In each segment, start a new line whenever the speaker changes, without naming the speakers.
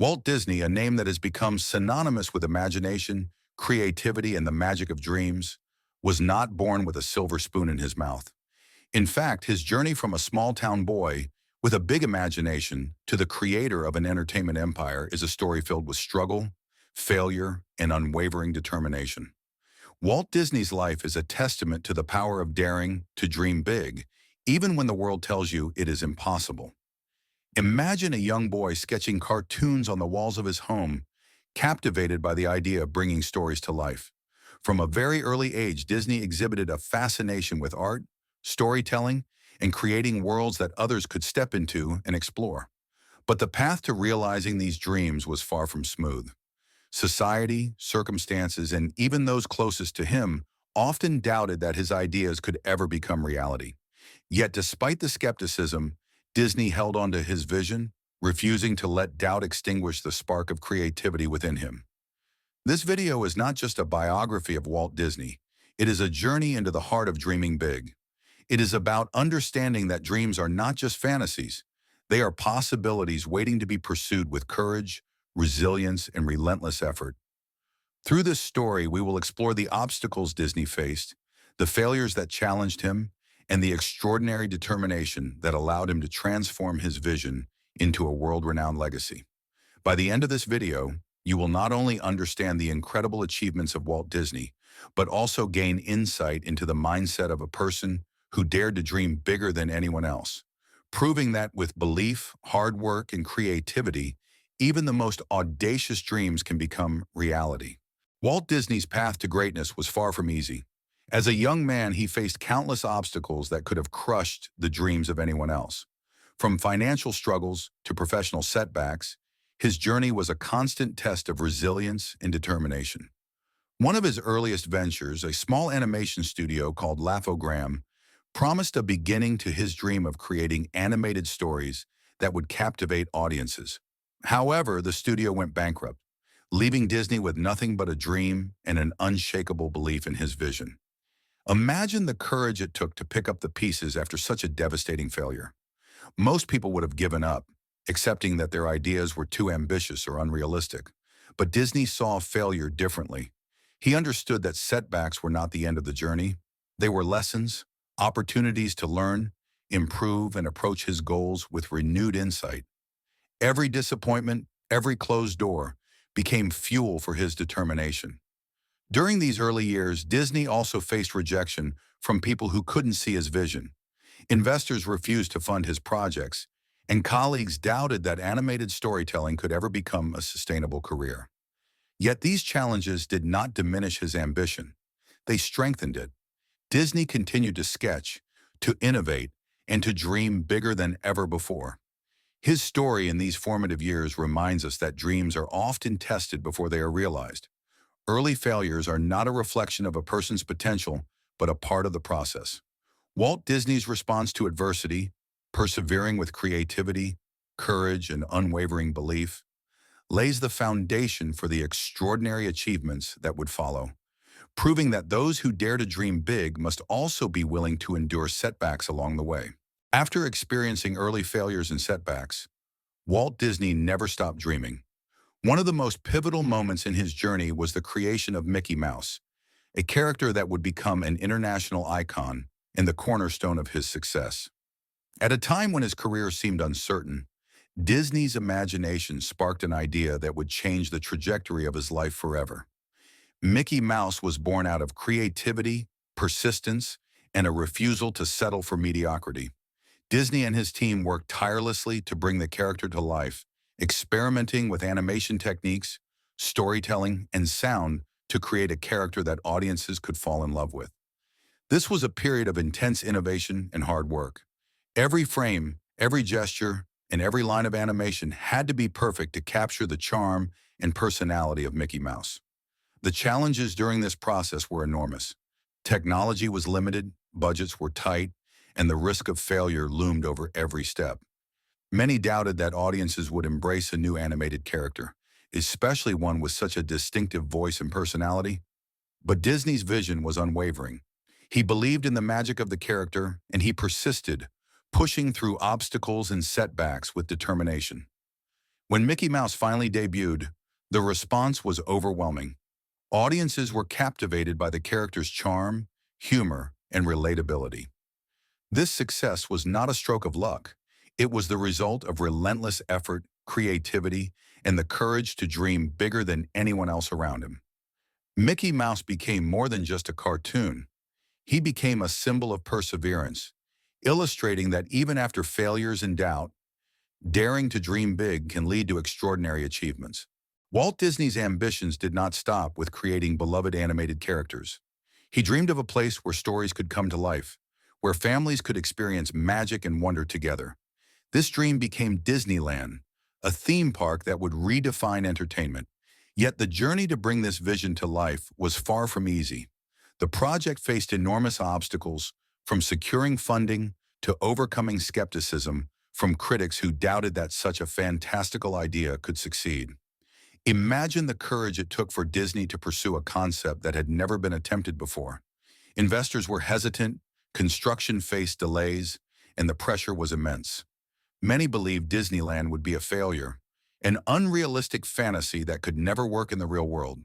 Walt Disney, a name that has become synonymous with imagination, creativity, and the magic of dreams, was not born with a silver spoon in his mouth. In fact, his journey from a small-town boy with a big imagination to the creator of an entertainment empire is a story filled with struggle, failure, and unwavering determination. Walt Disney's life is a testament to the power of daring to dream big, even when the world tells you it is impossible. Imagine a young boy sketching cartoons on the walls of his home, captivated by the idea of bringing stories to life. From a very early age, Disney exhibited a fascination with art, storytelling, and creating worlds that others could step into and explore. But the path to realizing these dreams was far from smooth. Society, circumstances, and even those closest to him often doubted that his ideas could ever become reality. Yet despite the skepticism, Disney held on to his vision, refusing to let doubt extinguish the spark of creativity within him. This video is not just a biography of Walt Disney. It is a journey into the heart of dreaming big. It is about understanding that dreams are not just fantasies. They are possibilities waiting to be pursued with courage, resilience, and relentless effort. Through this story, we will explore the obstacles Disney faced, the failures that challenged him, and the extraordinary determination that allowed him to transform his vision into a world-renowned legacy. By the end of this video, you will not only understand the incredible achievements of Walt Disney, but also gain insight into the mindset of a person who dared to dream bigger than anyone else, proving that with belief, hard work, and creativity, even the most audacious dreams can become reality. Walt Disney's path to greatness was far from easy. As a young man, he faced countless obstacles that could have crushed the dreams of anyone else. From financial struggles to professional setbacks, his journey was a constant test of resilience and determination. One of his earliest ventures, a small animation studio called Laugh-O-Gram, promised a beginning to his dream of creating animated stories that would captivate audiences. However, the studio went bankrupt, leaving Disney with nothing but a dream and an unshakable belief in his vision. Imagine the courage it took to pick up the pieces after such a devastating failure. Most people would have given up, accepting that their ideas were too ambitious or unrealistic. But Disney saw failure differently. He understood that setbacks were not the end of the journey. They were lessons, opportunities to learn, improve, and approach his goals with renewed insight. Every disappointment, every closed door, became fuel for his determination. During these early years, Disney also faced rejection from people who couldn't see his vision. Investors refused to fund his projects, and colleagues doubted that animated storytelling could ever become a sustainable career. Yet these challenges did not diminish his ambition. They strengthened it. Disney continued to sketch, to innovate, and to dream bigger than ever before. His story in these formative years reminds us that dreams are often tested before they are realized. Early failures are not a reflection of a person's potential, but a part of the process. Walt Disney's response to adversity, persevering with creativity, courage, and unwavering belief, lays the foundation for the extraordinary achievements that would follow, proving that those who dare to dream big must also be willing to endure setbacks along the way. After experiencing early failures and setbacks, Walt Disney never stopped dreaming. One of the most pivotal moments in his journey was the creation of Mickey Mouse, a character that would become an international icon and the cornerstone of his success. At a time when his career seemed uncertain, Disney's imagination sparked an idea that would change the trajectory of his life forever. Mickey Mouse was born out of creativity, persistence, and a refusal to settle for mediocrity. Disney and his team worked tirelessly to bring the character to life, experimenting with animation techniques, storytelling, and sound to create a character that audiences could fall in love with. This was a period of intense innovation and hard work. Every frame, every gesture, and every line of animation had to be perfect to capture the charm and personality of Mickey Mouse. The challenges during this process were enormous. Technology was limited, budgets were tight, and the risk of failure loomed over every step. Many doubted that audiences would embrace a new animated character, especially one with such a distinctive voice and personality. But Disney's vision was unwavering. He believed in the magic of the character, and he persisted, pushing through obstacles and setbacks with determination. When Mickey Mouse finally debuted, the response was overwhelming. Audiences were captivated by the character's charm, humor, and relatability. This success was not a stroke of luck. It was the result of relentless effort, creativity, and the courage to dream bigger than anyone else around him. Mickey Mouse became more than just a cartoon. He became a symbol of perseverance, illustrating that even after failures and doubt, daring to dream big can lead to extraordinary achievements. Walt Disney's ambitions did not stop with creating beloved animated characters. He dreamed of a place where stories could come to life, where families could experience magic and wonder together. This dream became Disneyland, a theme park that would redefine entertainment. Yet the journey to bring this vision to life was far from easy. The project faced enormous obstacles, from securing funding to overcoming skepticism from critics who doubted that such a fantastical idea could succeed. Imagine the courage it took for Disney to pursue a concept that had never been attempted before. Investors were hesitant, construction faced delays, and the pressure was immense. Many believed Disneyland would be a failure, an unrealistic fantasy that could never work in the real world.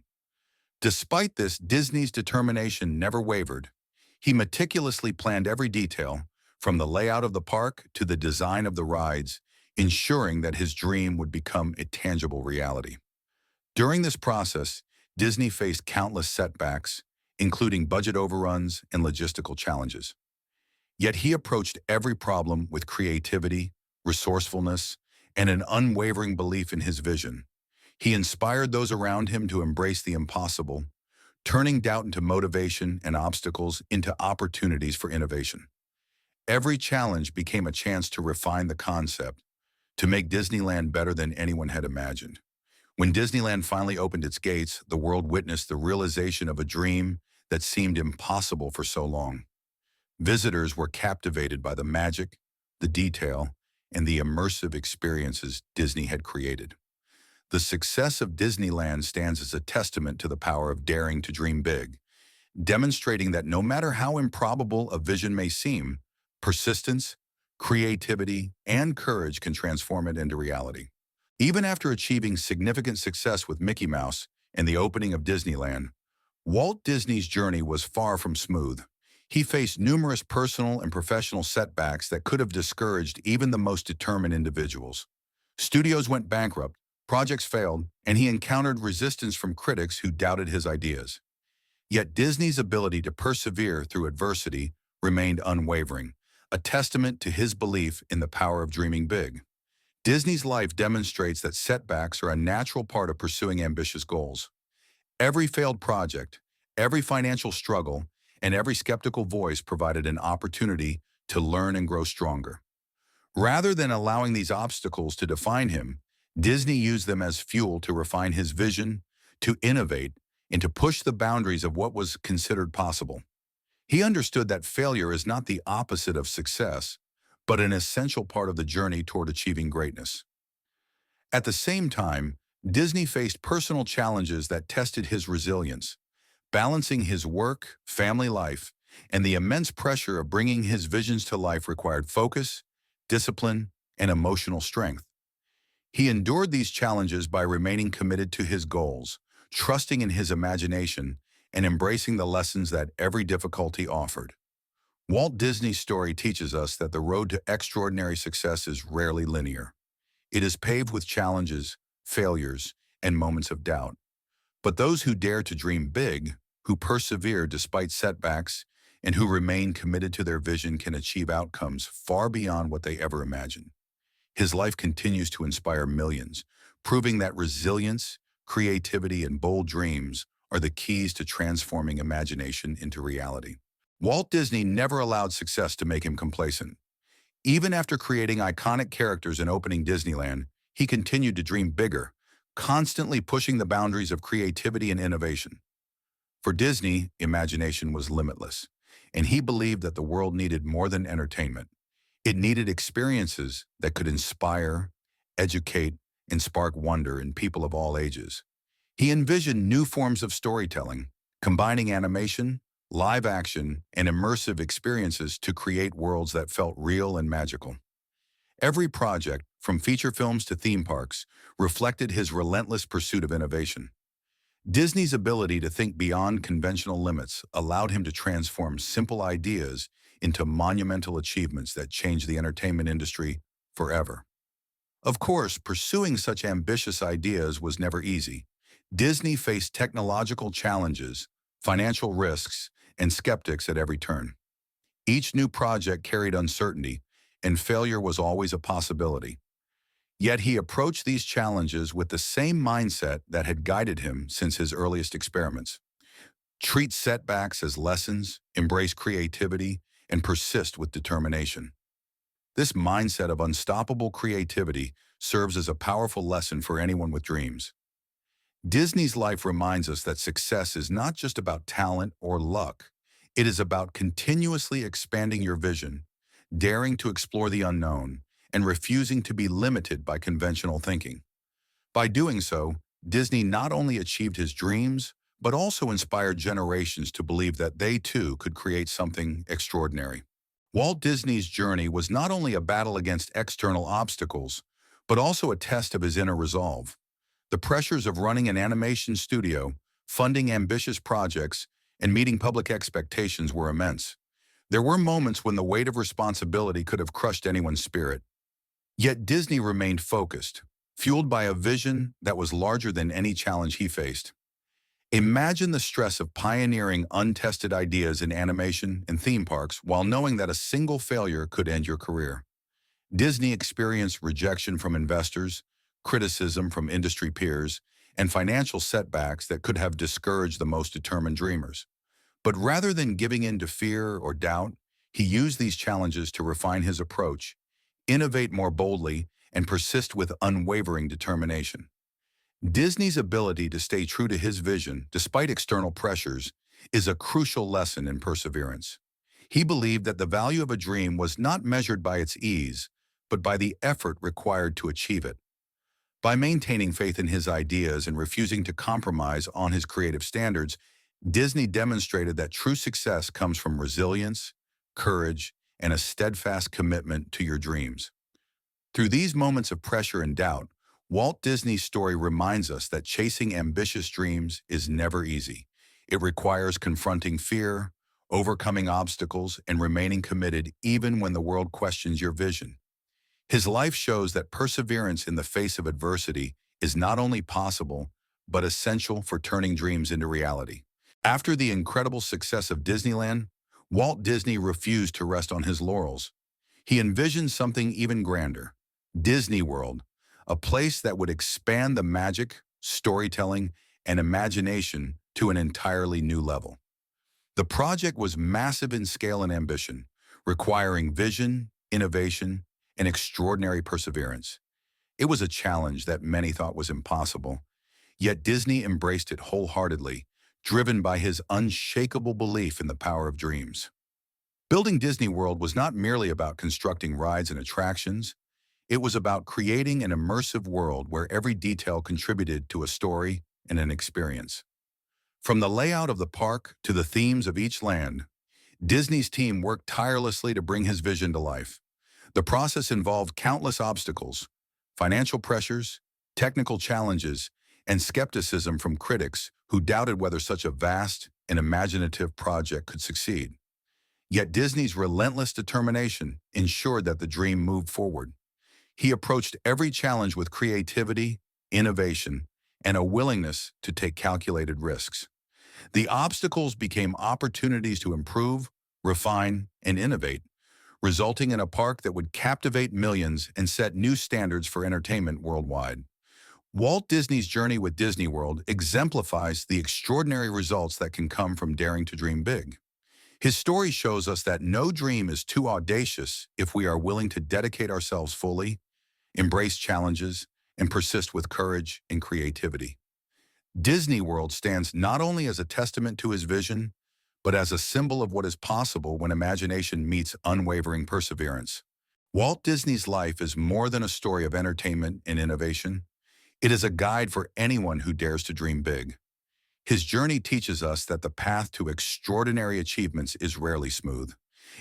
Despite this, Disney's determination never wavered. He meticulously planned every detail, from the layout of the park to the design of the rides, ensuring that his dream would become a tangible reality. During this process, Disney faced countless setbacks, including budget overruns and logistical challenges. Yet he approached every problem with creativity, resourcefulness, and an unwavering belief in his vision. He inspired those around him to embrace the impossible, turning doubt into motivation and obstacles into opportunities for innovation. Every challenge became a chance to refine the concept, to make Disneyland better than anyone had imagined. When Disneyland finally opened its gates, the world witnessed the realization of a dream that seemed impossible for so long. Visitors were captivated by the magic, the detail, and the immersive experiences Disney had created. The success of Disneyland stands as a testament to the power of daring to dream big, demonstrating that no matter how improbable a vision may seem, persistence, creativity, and courage can transform it into reality. Even after achieving significant success with Mickey Mouse and the opening of Disneyland, Walt Disney's journey was far from smooth. He faced numerous personal and professional setbacks that could have discouraged even the most determined individuals. Studios went bankrupt, projects failed, and he encountered resistance from critics who doubted his ideas. Yet Disney's ability to persevere through adversity remained unwavering, a testament to his belief in the power of dreaming big. Disney's life demonstrates that setbacks are a natural part of pursuing ambitious goals. Every failed project, every financial struggle, and every skeptical voice provided an opportunity to learn and grow stronger. Rather than allowing these obstacles to define him, Disney used them as fuel to refine his vision, to innovate, and to push the boundaries of what was considered possible. He understood that failure is not the opposite of success, but an essential part of the journey toward achieving greatness. At the same time, Disney faced personal challenges that tested his resilience. Balancing his work, family life, and the immense pressure of bringing his visions to life required focus, discipline, and emotional strength. He endured these challenges by remaining committed to his goals, trusting in his imagination, and embracing the lessons that every difficulty offered. Walt Disney's story teaches us that the road to extraordinary success is rarely linear. It is paved with challenges, failures, and moments of doubt. But those who dare to dream big, who persevere despite setbacks, and who remain committed to their vision can achieve outcomes far beyond what they ever imagined. His life continues to inspire millions, proving that resilience, creativity, and bold dreams are the keys to transforming imagination into reality. Walt Disney never allowed success to make him complacent. Even after creating iconic characters and opening Disneyland, he continued to dream bigger, constantly pushing the boundaries of creativity and innovation. For Disney, imagination was limitless, and he believed that the world needed more than entertainment. It needed experiences that could inspire, educate, and spark wonder in people of all ages. He envisioned new forms of storytelling, combining animation, live action, and immersive experiences to create worlds that felt real and magical. Every project, from feature films to theme parks, reflected his relentless pursuit of innovation. Disney's ability to think beyond conventional limits allowed him to transform simple ideas into monumental achievements that changed the entertainment industry forever. Of course, pursuing such ambitious ideas was never easy. Disney faced technological challenges, financial risks, and skeptics at every turn. Each new project carried uncertainty, and failure was always a possibility. Yet he approached these challenges with the same mindset that had guided him since his earliest experiments. Treat setbacks as lessons, embrace creativity, and persist with determination. This mindset of unstoppable creativity serves as a powerful lesson for anyone with dreams. Disney's life reminds us that success is not just about talent or luck. It is about continuously expanding your vision, daring to explore the unknown, and refusing to be limited by conventional thinking. By doing so, Disney not only achieved his dreams, but also inspired generations to believe that they too could create something extraordinary. Walt Disney's journey was not only a battle against external obstacles, but also a test of his inner resolve. The pressures of running an animation studio, funding ambitious projects, and meeting public expectations were immense. There were moments when the weight of responsibility could have crushed anyone's spirit. Yet Disney remained focused, fueled by a vision that was larger than any challenge he faced. Imagine the stress of pioneering untested ideas in animation and theme parks while knowing that a single failure could end your career. Disney experienced rejection from investors, criticism from industry peers, and financial setbacks that could have discouraged the most determined dreamers. But rather than giving in to fear or doubt, he used these challenges to refine his approach, innovate more boldly, and persist with unwavering determination. Disney's ability to stay true to his vision, despite external pressures, is a crucial lesson in perseverance. He believed that the value of a dream was not measured by its ease, but by the effort required to achieve it. By maintaining faith in his ideas and refusing to compromise on his creative standards, Disney demonstrated that true success comes from resilience, courage, and a steadfast commitment to your dreams. Through these moments of pressure and doubt, Walt Disney's story reminds us that chasing ambitious dreams is never easy. It requires confronting fear, overcoming obstacles, and remaining committed even when the world questions your vision. His life shows that perseverance in the face of adversity is not only possible, but essential for turning dreams into reality. After the incredible success of Disneyland, Walt Disney refused to rest on his laurels. He envisioned something even grander, Disney World, a place that would expand the magic, storytelling, and imagination to an entirely new level. The project was massive in scale and ambition, requiring vision, innovation, and extraordinary perseverance. It was a challenge that many thought was impossible, yet Disney embraced it wholeheartedly, driven by his unshakable belief in the power of dreams. Building Disney World was not merely about constructing rides and attractions. It was about creating an immersive world where every detail contributed to a story and an experience. From the layout of the park to the themes of each land, Disney's team worked tirelessly to bring his vision to life. The process involved countless obstacles, financial pressures, technical challenges, and skepticism from critics who doubted whether such a vast and imaginative project could succeed. Yet Disney's relentless determination ensured that the dream moved forward. He approached every challenge with creativity, innovation, and a willingness to take calculated risks. The obstacles became opportunities to improve, refine, and innovate, resulting in a park that would captivate millions and set new standards for entertainment worldwide. Walt Disney's journey with Disney World exemplifies the extraordinary results that can come from daring to dream big. His story shows us that no dream is too audacious if we are willing to dedicate ourselves fully, embrace challenges, and persist with courage and creativity. Disney World stands not only as a testament to his vision, but as a symbol of what is possible when imagination meets unwavering perseverance. Walt Disney's life is more than a story of entertainment and innovation. It is a guide for anyone who dares to dream big. His journey teaches us that the path to extraordinary achievements is rarely smooth.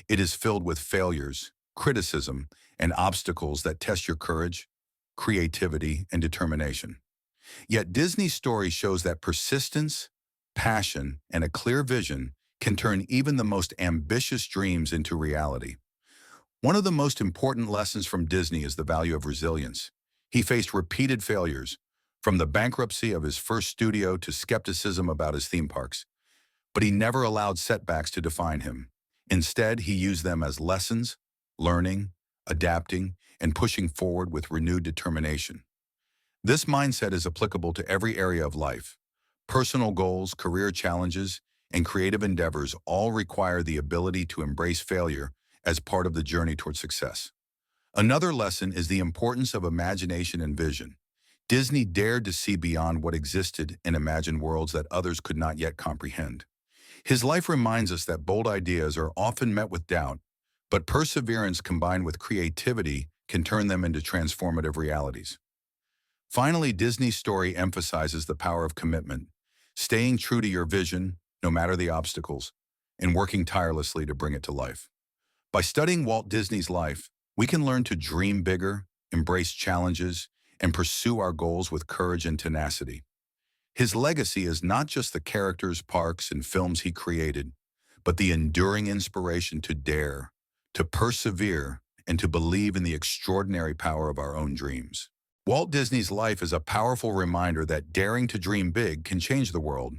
It is filled with failures, criticism, and obstacles that test your courage, creativity, and determination. Yet Disney's story shows that persistence, passion, and a clear vision can turn even the most ambitious dreams into reality. One of the most important lessons from Disney is the value of resilience. He faced repeated failures, from the bankruptcy of his first studio to skepticism about his theme parks, but he never allowed setbacks to define him. Instead, he used them as lessons, learning, adapting, and pushing forward with renewed determination. This mindset is applicable to every area of life. Personal goals, career challenges, and creative endeavors all require the ability to embrace failure as part of the journey toward success. Another lesson is the importance of imagination and vision. Disney dared to see beyond what existed and imagine worlds that others could not yet comprehend. His life reminds us that bold ideas are often met with doubt, but perseverance combined with creativity can turn them into transformative realities. Finally, Disney's story emphasizes the power of commitment, staying true to your vision, no matter the obstacles, and working tirelessly to bring it to life. By studying Walt Disney's life, we can learn to dream bigger, embrace challenges, and pursue our goals with courage and tenacity. His legacy is not just the characters, parks, and films he created, but the enduring inspiration to dare, to persevere, and to believe in the extraordinary power of our own dreams. Walt Disney's life is a powerful reminder that daring to dream big can change the world,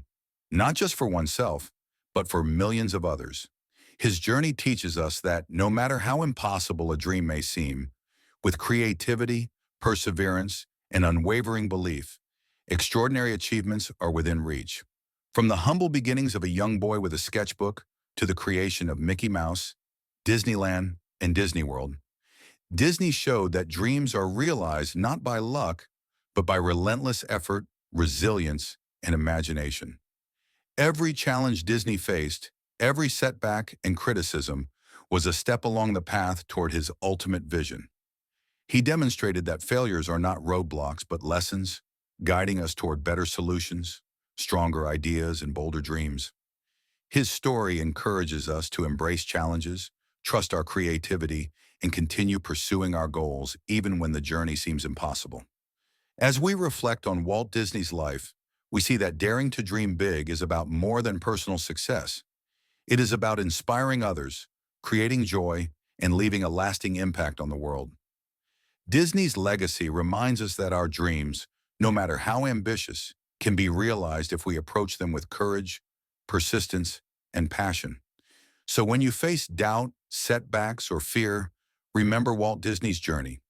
not just for oneself, but for millions of others. His journey teaches us that no matter how impossible a dream may seem, with creativity, perseverance, and unwavering belief, extraordinary achievements are within reach. From the humble beginnings of a young boy with a sketchbook to the creation of Mickey Mouse, Disneyland, and Disney World, Disney showed that dreams are realized not by luck, but by relentless effort, resilience, and imagination. Every challenge Disney faced, every setback and criticism, was a step along the path toward his ultimate vision. He demonstrated that failures are not roadblocks but lessons, guiding us toward better solutions, stronger ideas, and bolder dreams. His story encourages us to embrace challenges, trust our creativity, and continue pursuing our goals even when the journey seems impossible. As we reflect on Walt Disney's life, we see that daring to dream big is about more than personal success. It is about inspiring others, creating joy, and leaving a lasting impact on the world. Disney's legacy reminds us that our dreams, no matter how ambitious, can be realized if we approach them with courage, persistence, and passion. So when you face doubt, setbacks, or fear, remember Walt Disney's journey.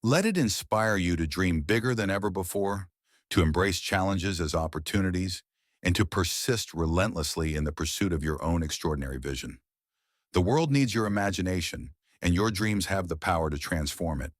Let it inspire you to dream bigger than ever before, to embrace challenges as opportunities, and to persist relentlessly in the pursuit of your own extraordinary vision. The world needs your imagination, and your dreams have the power to transform it.